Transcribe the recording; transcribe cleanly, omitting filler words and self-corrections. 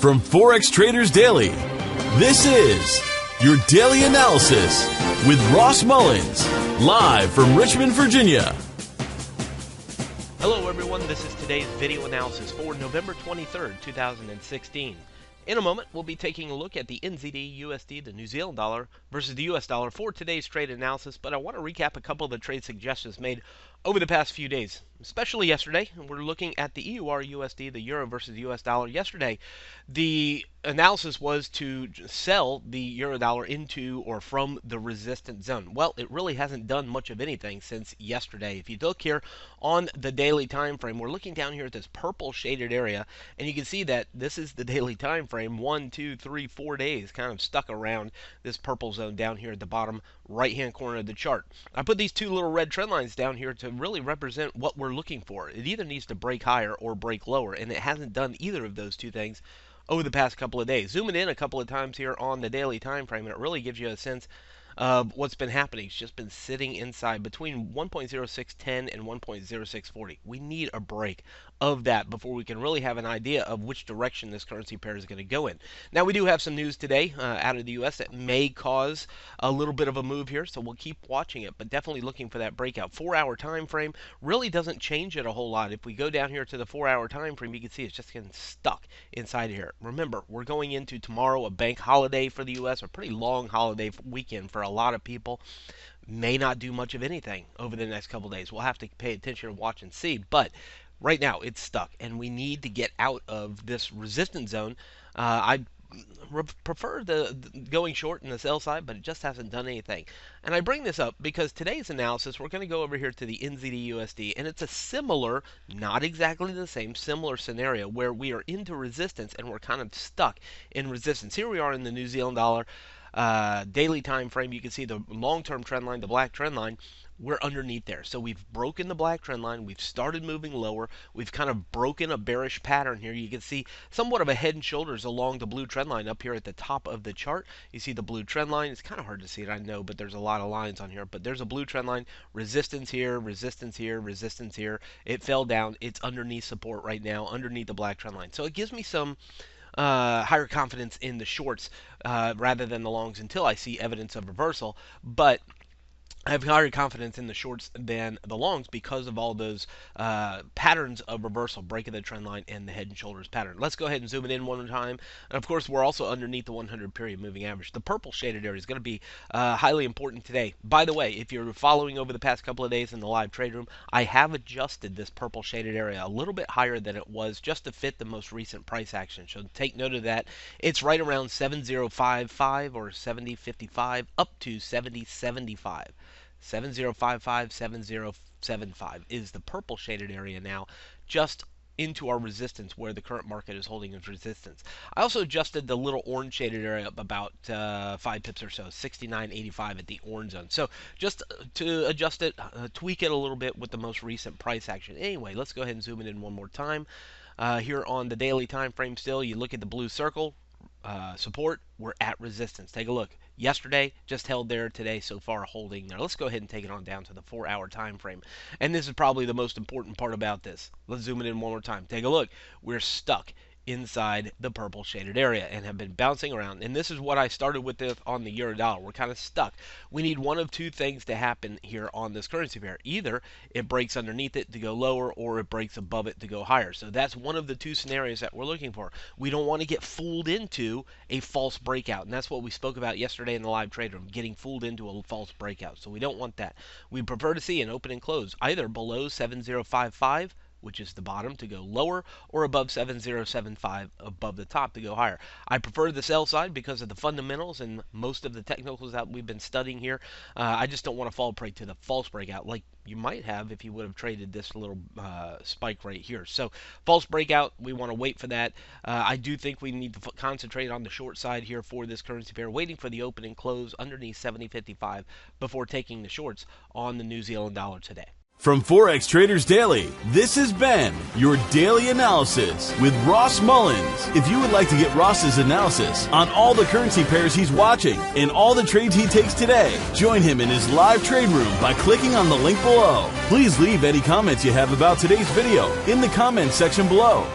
From Forex Traders Daily, this is your daily analysis with Ross Mullins, live from Richmond, Virginia. Hello everyone, this is today's video analysis for November 23rd, 2016. In a moment, we'll be taking a look at the NZDUSD, the New Zealand dollar, versus the US dollar for today's trade analysis, but I want to recap a couple of the trade suggestions made over the past few days, especially yesterday. We're looking at the EURUSD, the euro versus the US dollar. Yesterday, the analysis was to sell the euro dollar into or from the resistance zone. Well, it really hasn't done much of anything since yesterday. If you look here on the daily time frame, we're looking down here at this purple shaded area, and you can see that this is the daily time frame. 1, 2, 3, 4 days kind of stuck around this purple zone down here at the bottom right hand corner of the chart. I put these two little red trend lines down here to really represent what we're looking for. It either needs to break higher or break lower, and it hasn't done either of those two things over the past couple of days. Zooming in a couple of times here on the daily time frame, and it really gives you a sense of what's been happening. It's just been sitting inside between 1.0610 and 1.0640. We need a break of that before we can really have an idea of which direction this currency pair is going to go in. Now, we do have some news today out of the U.S. that may cause a little bit of a move here, so we'll keep watching it, but definitely looking for that breakout. 4-hour time frame really doesn't change it a whole lot. If we go down here to the 4-hour time frame, you can see it's just getting stuck inside here. Remember, we're going into tomorrow, a bank holiday for the U.S., a pretty long holiday weekend for a lot of people. May not do much of anything over the next couple days. We'll have to pay attention and watch and see, but right now it's stuck, and we need to get out of this resistance zone. I prefer the going short in the sell side, but it just hasn't done anything. And I bring this up because today's analysis, we're going to go over here to the NZDUSD, and it's a similar, not exactly the same, similar scenario where we are into resistance and we're kind of stuck in resistance. Here we are in the New Zealand dollar daily time frame. You can see the long-term trend line, the black trend line. We're underneath there. So we've broken the black trend line. We've started moving lower. We've kind of broken a bearish pattern here. You can see somewhat of a head and shoulders along the blue trend line up here at the top of the chart. You see the blue trend line. It's kind of hard to see it, I know, but there's a lot of lines on here. But there's a blue trend line. Resistance here, resistance here, resistance here. It fell down. It's underneath support right now, underneath the black trend line. So it gives me some higher confidence in the shorts rather than the longs until I see evidence of reversal. But I have higher confidence in the shorts than the longs because of all those patterns of reversal, break of the trend line, and the head and shoulders pattern. Let's go ahead and zoom it in one more time. And of course, we're also underneath the 100 period moving average. The purple shaded area is going to be highly important today. By the way, if you're following over the past couple of days in the live trade room, I have adjusted this purple shaded area a little bit higher than it was just to fit the most recent price action. So take note of that. It's right around 7055 or 7055 up to 7075. 7055, 7075 is the purple shaded area now, just into our resistance where the current market is holding as resistance. I also adjusted the little orange shaded area up about 5 pips or so, 69.85 at the orange zone. So just to adjust it, tweak it a little bit with the most recent price action. Anyway, let's go ahead and zoom it in one more time. Here on the daily time frame still, you look at the blue circle, support, we're at resistance. Take a look. Yesterday, just held there. Today, so far, holding there. Let's go ahead and take it on down to the 4-hour time frame. And this is probably the most important part about this. Let's zoom it in one more time. Take a look. We're stuck inside the purple shaded area and have been bouncing around. And this is what I started with this on the euro dollar. We're kind of stuck. We need one of two things to happen here on this currency pair. Either it breaks underneath it to go lower, or it breaks above it to go higher. So that's one of the two scenarios that we're looking for. We don't want to get fooled into a false breakout, and that's what we spoke about yesterday in the live trade room, getting fooled into a false breakout. So we don't want that. We prefer to see an open and close either below 7055, which is the bottom, to go lower, or above 7075 above the top to go higher. I prefer the sell side because of the fundamentals and most of the technicals that we've been studying here. I just don't want to fall prey to the false breakout like you might have if you would have traded this little spike right here. So false breakout, we want to wait for that. I do think we need to concentrate on the short side here for this currency pair, waiting for the open and close underneath 70.55 before taking the shorts on the New Zealand dollar today. From Forex Traders Daily, this has been your daily analysis with Ross Mullins. If you would like to get Ross's analysis on all the currency pairs he's watching and all the trades he takes today, join him in his live trade room by clicking on the link below. Please leave any comments you have about today's video in the comments section below.